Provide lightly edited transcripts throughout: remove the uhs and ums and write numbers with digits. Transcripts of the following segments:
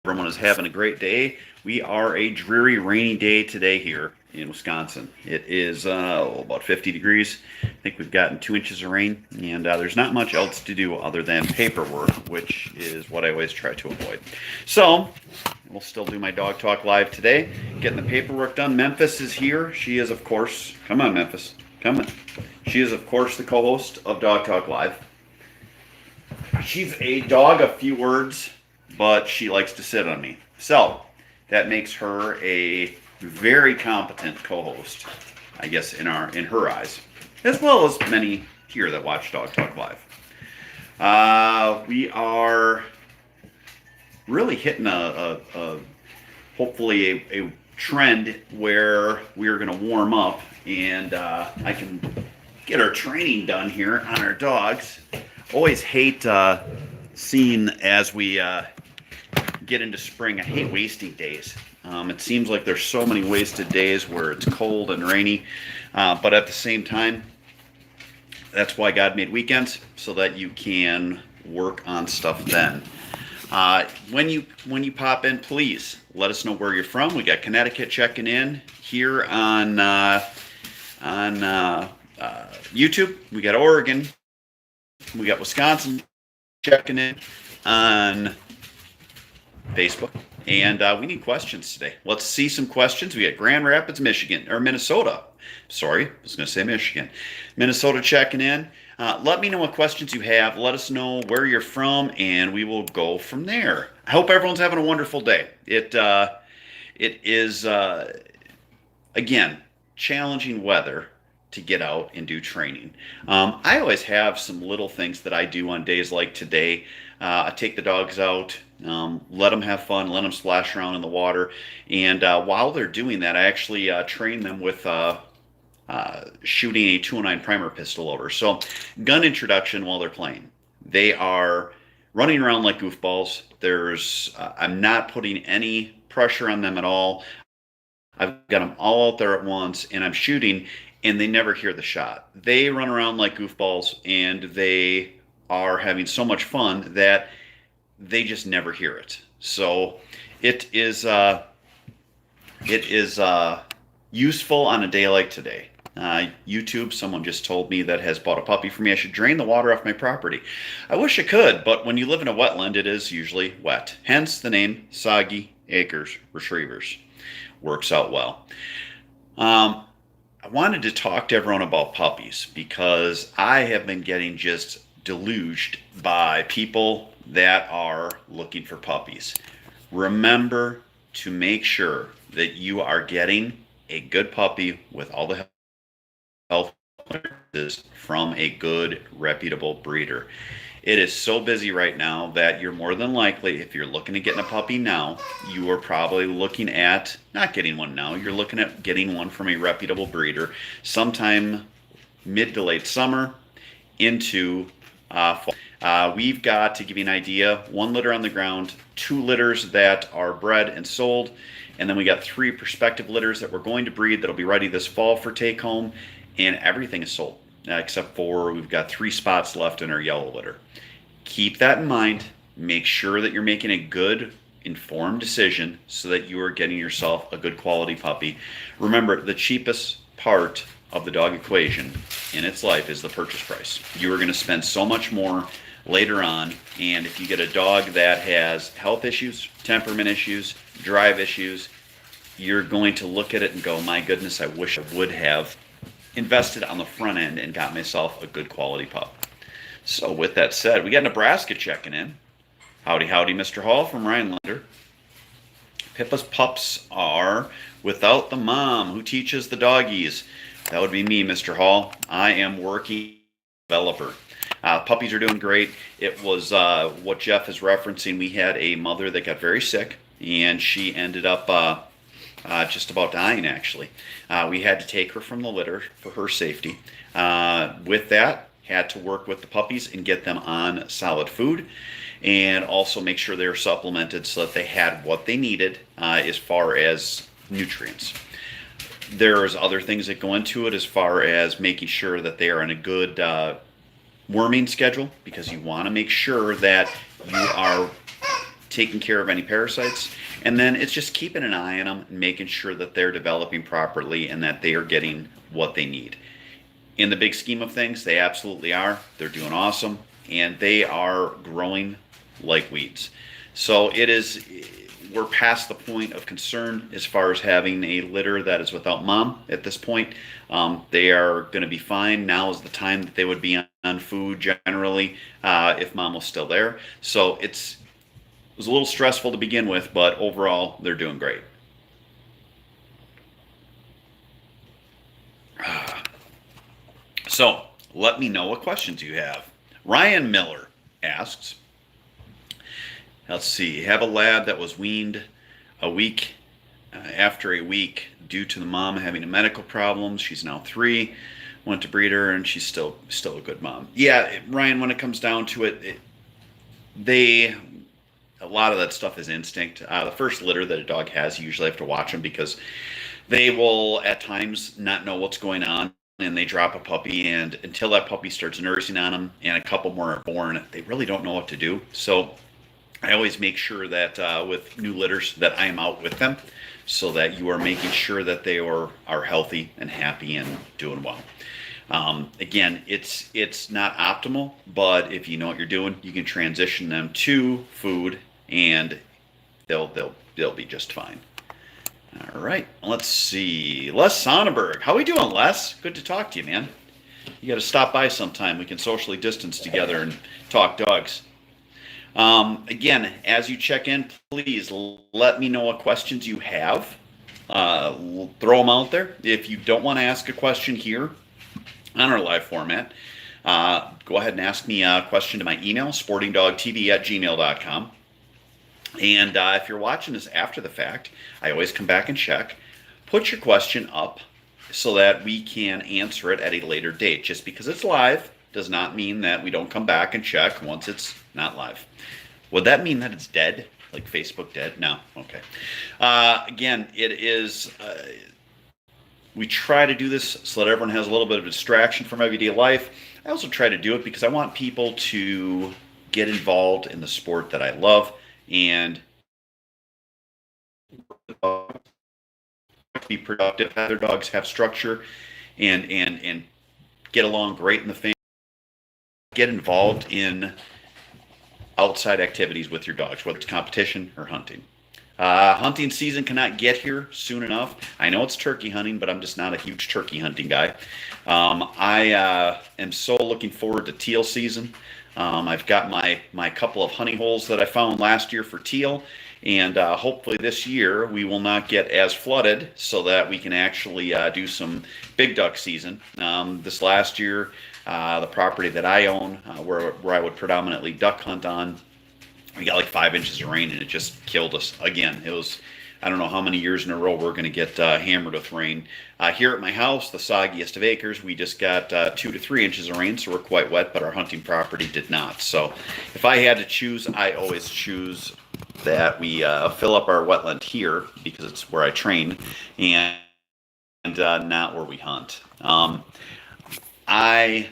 everyone is having a great day. We are a dreary, rainy day today here in Wisconsin. It is about 50 degrees. I think we've gotten 2 inches of rain, and there's not much else to do other than paperwork, which is what I always try to avoid. So, we'll still do my Dog Talk Live today, getting the paperwork done. Memphis is here. She is, of course, come on, Memphis, come on. She is, of course, the co host of Dog Talk Live. She's a dog of few words, but she likes to sit on me. So that makes her a very competent co-host, I guess, in her eyes, as well as many here that watch Dog Talk Live. We are really hitting a hopefully a trend where we are going to warm up, and I can get our training done here on our dogs. Always hate seeing as we get into spring. I hate wasting days. It seems like there's so many wasted days where it's cold and rainy, but at the same time, that's why God made weekends, so that you can work on stuff then. When you pop in, please let us know where you're from. We got Connecticut checking in here on YouTube. We got Oregon. We got Wisconsin checking in on Facebook. And we need questions today. Let's see some questions. We got Grand Rapids, Michigan, or Minnesota. Sorry, I was going to say Michigan. Minnesota checking in. Let me know what questions you have. Let us know where you're from, and we will go from there. I hope everyone's having a wonderful day. It is, again, challenging weather to get out and do training. I always have some little things that I do on days like today. I take the dogs out, let them have fun, let them splash around in the water, and while they're doing that, I actually train them with shooting a 209 primer pistol loader. So, gun introduction while they're playing. They are running around like goofballs. I'm not putting any pressure on them at all. I've got them all out there at once, and I'm shooting, and they never hear the shot. They run around like goofballs, and they are having so much fun that they just never hear it. So it is useful on a day like today. YouTube, someone just told me that has bought a puppy for me. I should drain the water off my property. I wish I could, but when you live in a wetland, it is usually wet. Hence the name Soggy Acres Retrievers. Works out well. I wanted to talk to everyone about puppies because I have been getting just deluged by people that are looking for puppies. Remember to make sure that you are getting a good puppy with all the health from a good, reputable breeder. It is so busy right now that you're more than likely, if you're looking at getting a puppy now, you are probably looking at not getting one now. You're looking at getting one from a reputable breeder sometime mid to late summer into fall. We've got, to give you an idea, 1 litter on the ground, 2 litters that are bred and sold, and then we got 3 prospective litters that we're going to breed that'll be ready this fall for take home, and everything is sold. Except for we've got 3 spots left in our yellow litter. Keep that in mind. Make sure that you're making a good, informed decision so that you are getting yourself a good quality puppy. Remember, the cheapest part of the dog equation in its life is the purchase price. You are going to spend so much more later on, and if you get a dog that has health issues, temperament issues, drive issues, you're going to look at it and go, my goodness, I wish I would have invested on the front end and got myself a good quality pup. So with that said, we got Nebraska checking in. Howdy, howdy, Mr. Hall from Rhinelander. Pippa's pups are without the mom who teaches the doggies. That would be me, Mr. Hall. I am working developer. Puppies are doing great. It was what Jeff is referencing. We had a mother that got very sick, and she ended up just about dying, actually. We had to take her from the litter for her safety. With that, had to work with the puppies and get them on solid food, and also make sure they were supplemented so that they had what they needed as far as nutrients. There's other things that go into it as far as making sure that they are in a good worming schedule, because you want to make sure that you are taking care of any parasites, and then it's just keeping an eye on them and making sure that they're developing properly and that they are getting what they need. In the big scheme of things, they absolutely are. They're doing awesome, and they are growing like weeds. So we're past the point of concern as far as having a litter that is without mom at this point. They are going to be fine. Now is the time that they would be on food generally if mom was still there. So it was a little stressful to begin with, but overall, they're doing great. So let me know what questions you have. Ryan Miller asks, let's see, have a lab that was weaned a week after a week due to the mom having a medical problem. She's now 3, went to breed her, and she's still a good mom. Yeah, Ryan, when it comes down to it, a lot of that stuff is instinct. The first litter that a dog has, you usually have to watch them because they will at times not know what's going on, and they drop a puppy, and until that puppy starts nursing on them and a couple more are born, they really don't know what to do. So I always make sure that with new litters that I am out with them so that you are making sure that they are healthy and happy and doing well. Again, it's not optimal, but if you know what you're doing, you can transition them to food and they'll be just fine. All right, let's see. Les Sonnenberg. How we doing, Les? Good to talk to you, man. You got to stop by sometime. We can socially distance together and talk dogs. Again, as you check in, please let me know what questions you have. Throw them out there. If you don't want to ask a question here on our live format, go ahead and ask me a question to my email, sportingdogtv@gmail.com. And if you're watching this after the fact, I always come back and check. Put your question up so that we can answer it at a later date. Just because it's live does not mean that we don't come back and check once it's not live. Would that mean that it's dead? Like Facebook dead? No. Okay. Again, it is... we try to do this so that everyone has a little bit of distraction from everyday life. I also try to do it because I want people to get involved in the sport that I love and be productive, have their dogs have structure and get along great in the family. Get involved in outside activities with your dogs, whether it's competition or hunting. Hunting season cannot get here soon enough. I know it's turkey hunting, but I'm just not a huge turkey hunting guy. I am so looking forward to teal season. I've got my couple of honey holes that I found last year for teal, and hopefully this year we will not get as flooded so that we can actually do some big duck season. This last year, the property that I own, where I would predominantly duck hunt on, we got like 5 inches of rain and it just killed us again. It was, I don't know how many years in a row we're going to get hammered with rain. Here at my house, the soggiest of acres, we just got 2 to 3 inches of rain, so we're quite wet, but our hunting property did not. So if I had to choose, I always choose that we fill up our wetland here because it's where I train and not where we hunt. I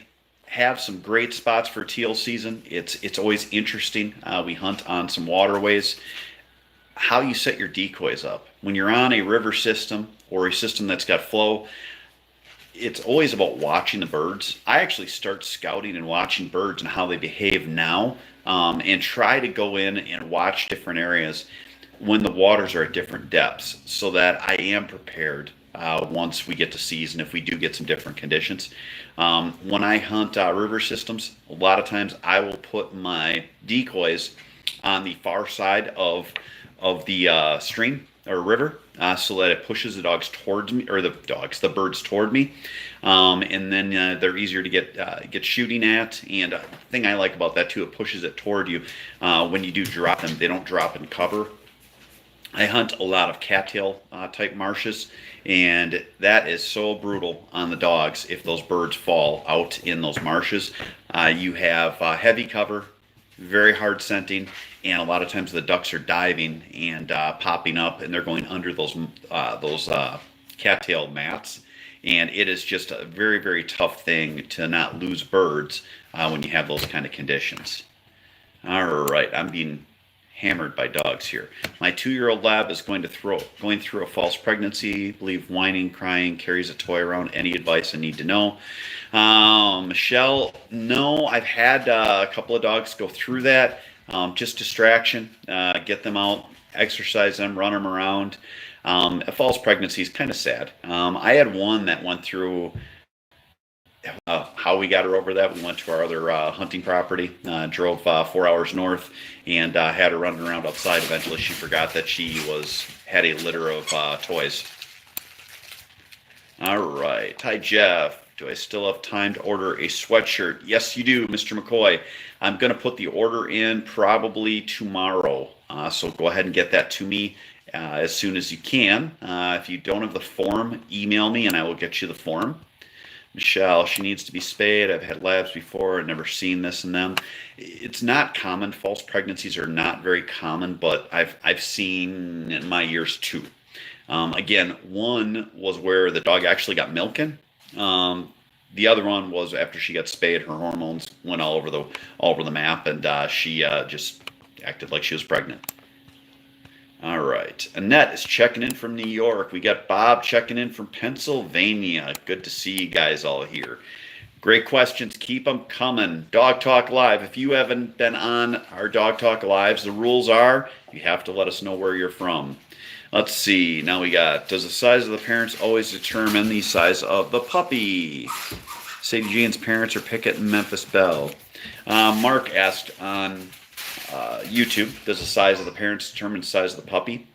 have some great spots for teal season. It's always interesting. We hunt on some waterways. How you set your decoys up. When you're on a river system or a system that's got flow, it's always about watching the birds. I actually start scouting and watching birds and how they behave now, and try to go in and watch different areas when the waters are at different depths so that I am prepared once we get to season if we do get some different conditions. When I hunt river systems, a lot of times I will put my decoys on the far side of the stream or river so that it pushes the dogs towards me, or the birds toward me, and then they're easier to get shooting at. And the thing I like about that too, it pushes it toward you. When you do drop them, they don't drop in cover. I hunt a lot of cattail type marshes, and that is so brutal on the dogs if those birds fall out in those marshes. You have heavy cover, very hard scenting, and a lot of times the ducks are diving and popping up, and they're going under those cattail mats, and it is just a very, very tough thing to not lose birds when you have those kind of conditions. All right, I'm being hammered by dogs here. My 2-year-old lab is going through a false pregnancy. Believe whining, crying, carries a toy around. Any advice I need to know? Michelle, no, I've had a couple of dogs go through that. Just distraction. Get them out, exercise them, run them around. A false pregnancy is kind of sad. I had one that went through. How we got her over that, we went to our other hunting property, drove 4 hours north, and had her running around outside. Eventually, she forgot that she had a litter of toys. All right. Hi, Jeff. Do I still have time to order a sweatshirt? Yes, you do, Mr. McCoy. I'm going to put the order in probably tomorrow. So go ahead and get that to me as soon as you can. If you don't have the form, email me and I will get you the form. Michelle, she needs to be spayed. I've had labs before. I've never seen this in them. It's not common. False pregnancies are not very common, but I've seen in my years two. Again, one was where the dog actually got milking. The other one was after she got spayed, her hormones went all over the map, and she just acted like she was pregnant. All right. Annette is checking in from New York. We got Bob checking in from Pennsylvania. Good to see you guys all here. Great questions. Keep them coming. Dog Talk Live. If you haven't been on our Dog Talk Lives, the rules are you have to let us know where you're from. Let's see. Now we got, does the size of the parents always determine the size of the puppy? Sadie Jane's parents are Pickett and Memphis Belle. Mark asked on YouTube, does the size of the parents determine the size of the puppy?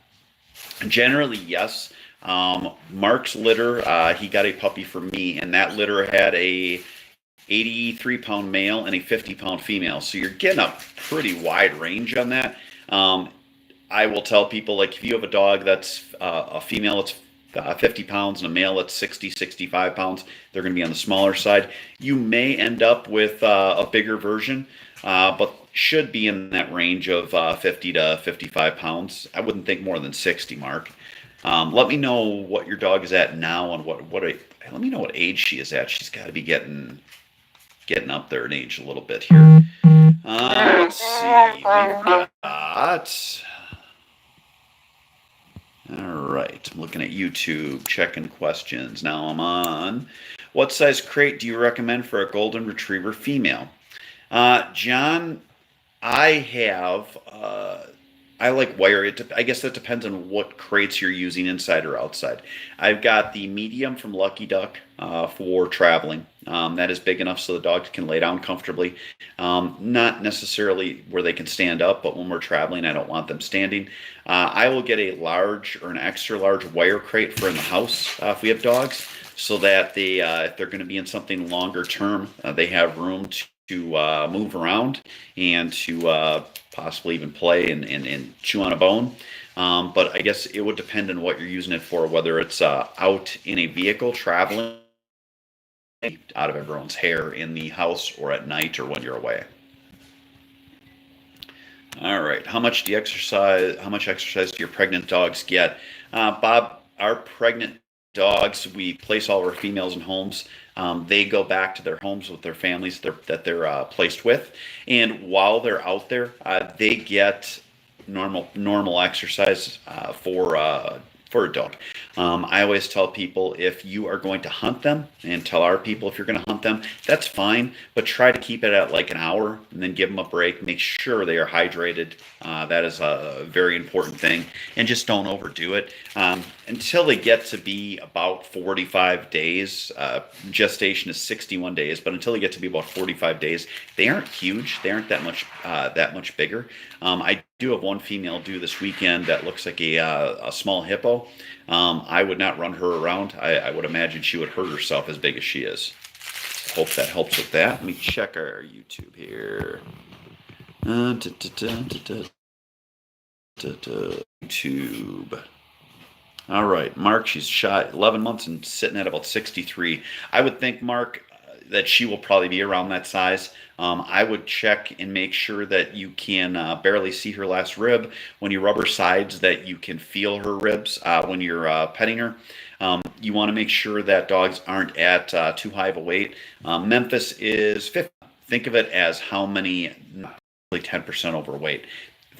Generally, yes. Mark's litter, he got a puppy for me, and that litter had a 83-pound male and a 50-pound female. So you're getting a pretty wide range on that. I will tell people, like, if you have a dog that's a female that's 50 pounds and a male that's 60, 65 pounds, they're going to be on the smaller side. You may end up with a bigger version, but should be in that range of 50 to 55 pounds. I wouldn't think more than 60, Mark. Let me know what your dog is at now and let me know what age she is at. She's got to be getting up there in age a little bit here. Let's see. We've got. All right. I'm looking at YouTube, checking questions. Now I'm on. What size crate do you recommend for a golden retriever female? John, I like wire. I guess that depends on what crates you're using, inside or outside. I've got the medium from Lucky Duck for traveling. That is big enough so the dogs can lay down comfortably. Not necessarily where they can stand up, but when we're traveling, I don't want them standing. I will get a large or an extra large wire crate for in the house if we have dogs, so that if they're going to be in something longer term, they have room to move around and to possibly even play and chew on a bone. But I guess it would depend on what you're using it for, whether it's out in a vehicle traveling, out of everyone's hair in the house, or at night, or when you're away. All right. How much exercise do your pregnant dogs get? Bob, our pregnant dogs, we place all of our females in homes. They go back to their homes with their families that they're placed with, and while they're out there, they get normal exercise for a dog. I always tell people, if you are going to hunt them, and tell our people if you're going to hunt them, that's fine, but try to keep it at like an hour and then give them a break. Make sure they are hydrated. That is a very important thing, and just don't overdo it until they get to be about 45 days. Gestation is 61 days, but until they get to be about 45 days, they aren't huge. They aren't that much bigger. I do have one female due this weekend that looks like a small hippo. I would not run her around. I would imagine she would hurt herself as big as she is. Hope that helps with that. Let me check our YouTube here. YouTube. All right, Mark, she's shot 11 months and sitting at about 63. I would think, Mark, that she will probably be around that size. I would check and make sure that you can barely see her last rib. When you rub her sides, that you can feel her ribs when you're petting her. You want to make sure that dogs aren't at too high of a weight. Memphis is 50. Think of it as how many, probably 10% overweight.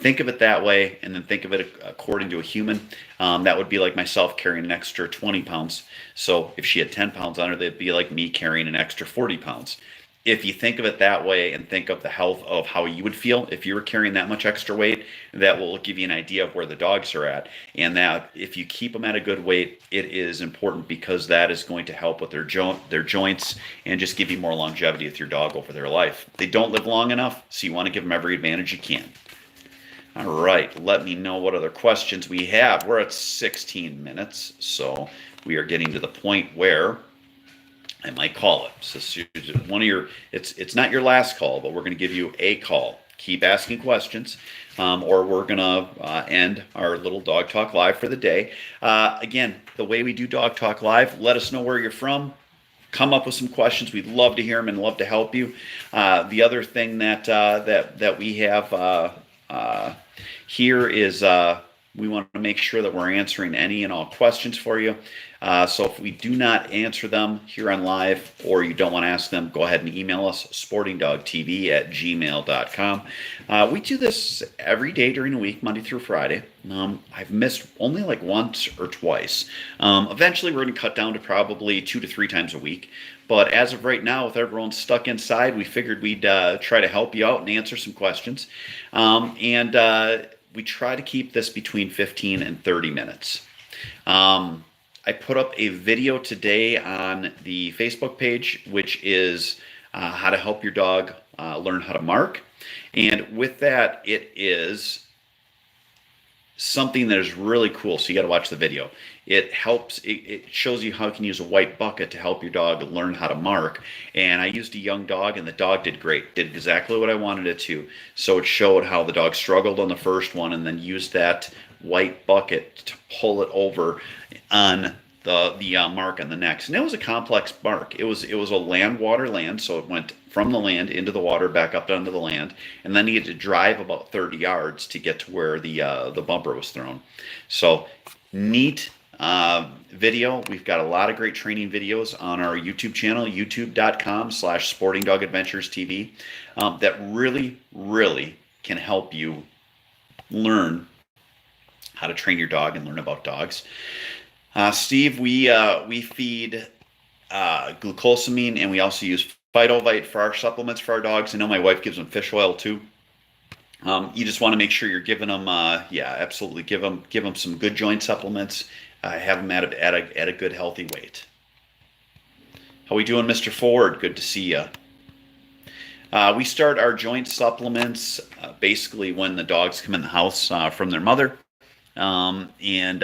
Think of it that way, and then think of it according to a human. That would be like myself carrying an extra 20 pounds. So if she had 10 pounds on her, that'd be like me carrying an extra 40 pounds. If you think of it that way and think of the health of how you would feel if you were carrying that much extra weight, that will give you an idea of where the dogs are at. And that if you keep them at a good weight, it is important because that is going to help with their joints and just give you more longevity with your dog over their life. They don't live long enough, so you want to give them every advantage you can. All right, let me know what other questions we have. We're at 16 minutes, so we are getting to the point where I might call it. So one of your, it's not your last call, but we're going to give you a call. Keep asking questions, or we're going to end our little Dog Talk Live for the day. Again, the way we do Dog Talk Live, let us know where you're from. Come up with some questions. We'd love to hear them and love to help you. The other thing that we have here is we want to make sure that we're answering any and all questions for you. So if we do not answer them here on live or you don't want to ask them, go ahead and email us, sportingdogtv@gmail.com. We do this every day during the week, Monday through Friday. I've missed only like once or twice. Eventually we're going to cut down to probably 2 to 3 times a week. But as of right now, with everyone stuck inside, we figured we'd try to help you out and answer some questions. We try to keep this between 15 and 30 minutes. I put up a video today on the Facebook page, which is how to help your dog learn how to mark. And with that, it is something that is really cool. So you got to watch the video. It helps, it shows you how you can use a white bucket to help your dog learn how to mark. And I used a young dog and the dog did great, did exactly what I wanted it to. So it showed how the dog struggled on the first one and then used that white bucket to pull it over on the mark on the next. And it was a complex mark. It was a land, water, land. So it went from the land into the water, back up onto the land, and then he had to drive about 30 yards to get to where the bumper was thrown. So neat video. We've got a lot of great training videos on our YouTube channel, youtube.com/sportingdogadventurestv, that really, really can help you learn how to train your dog and learn about dogs. Steve, we feed glucosamine, and we also use Phytovite for our supplements for our dogs. I know my wife gives them fish oil too. You just want to make sure you're giving them, absolutely, give them some good joint supplements. Have them at a good healthy weight. How we doing, Mr. Ford? Good to see you. We start our joint supplements basically when the dogs come in the house from their mother, and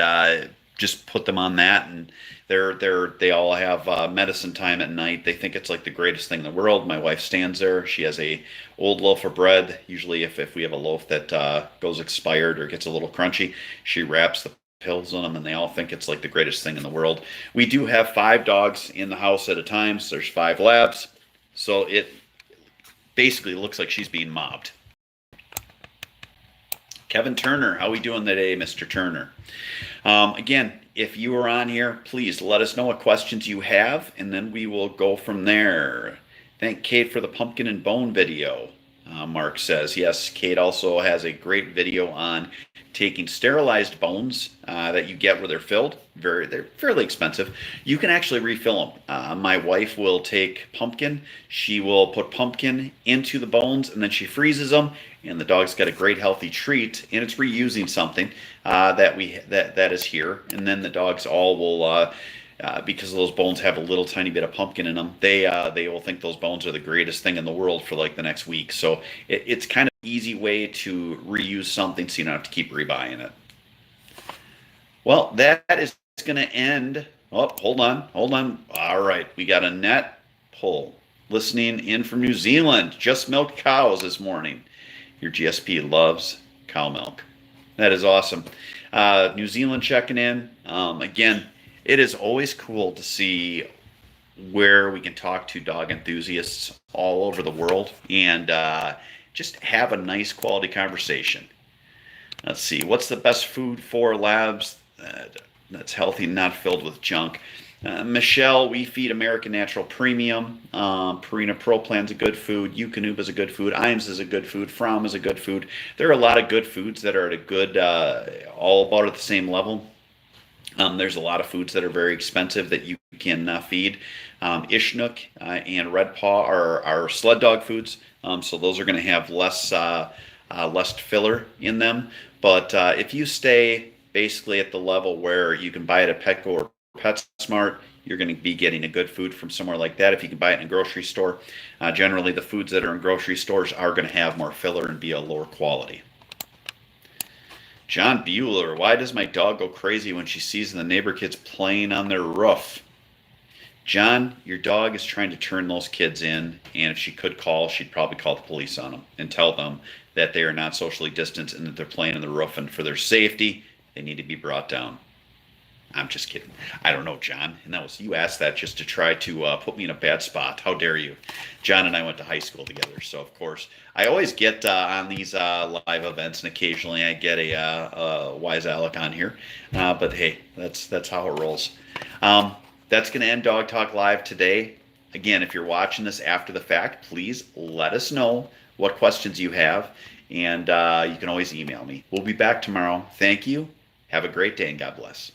just put them on that, and they all have medicine time at night. They think it's like the greatest thing in the world. My wife stands there. She has a old loaf of bread. Usually if we have a loaf that goes expired or gets a little crunchy, she wraps the pills on them, and they all think it's like the greatest thing in the world. We do have 5 dogs in the house at a time, so there's 5 labs. So it basically looks like she's being mobbed. Kevin Turner, how we doing today, Mr. Turner? Again, if you are on here, please let us know what questions you have, and then we will go from there. Thank Kate for the pumpkin and bone video, Mark says. Yes, Kate also has a great video on taking sterilized bones that you get where they're filled. They're fairly expensive. You can actually refill them. My wife will take pumpkin. She will put pumpkin into the bones, and then she freezes them, and the dog's got a great healthy treat, and it's reusing something that is here. And then the dogs all will, because those bones have a little tiny bit of pumpkin in them, they will think those bones are the greatest thing in the world for like the next week. So it's kind of an easy way to reuse something so you don't have to keep rebuying it. Well, that is going to end. Oh, hold on. All right, we got a net pull listening in from New Zealand. Just milked cows this morning. Your GSP loves cow milk. That is awesome. New Zealand checking in. Again, it is always cool to see where we can talk to dog enthusiasts all over the world and just have a nice quality conversation. Let's see. What's the best food for labs that's healthy, not filled with junk? Michelle, we feed American Natural Premium. Purina Pro Plan's a good food. Eukanuba is a good food. Iams is a good food. Fromm is a good food. There are a lot of good foods that are at a good, all about at the same level. There's a lot of foods that are very expensive that you can feed. Ishnook and Red Paw are sled dog foods, so those are going to have less filler in them. But if you stay basically at the level where you can buy it at Petco or PetSmart, you're going to be getting a good food from somewhere like that. If you can buy it in a grocery store, generally the foods that are in grocery stores are going to have more filler and be a lower quality. John Bueller, why does my dog go crazy when she sees the neighbor kids playing on their roof? John, your dog is trying to turn those kids in, and if she could call, she'd probably call the police on them and tell them that they are not socially distanced and that they're playing on the roof, and for their safety, they need to be brought down. I'm just kidding. I don't know, John. And that was, you asked that just to try to put me in a bad spot. How dare you? John and I went to high school together, so of course I always get on these live events, and occasionally I get a wise Alec on here. But hey, that's how it rolls. That's going to end Dog Talk Live today. Again, if you're watching this after the fact, please let us know what questions you have, and you can always email me. We'll be back tomorrow. Thank you. Have a great day, and God bless.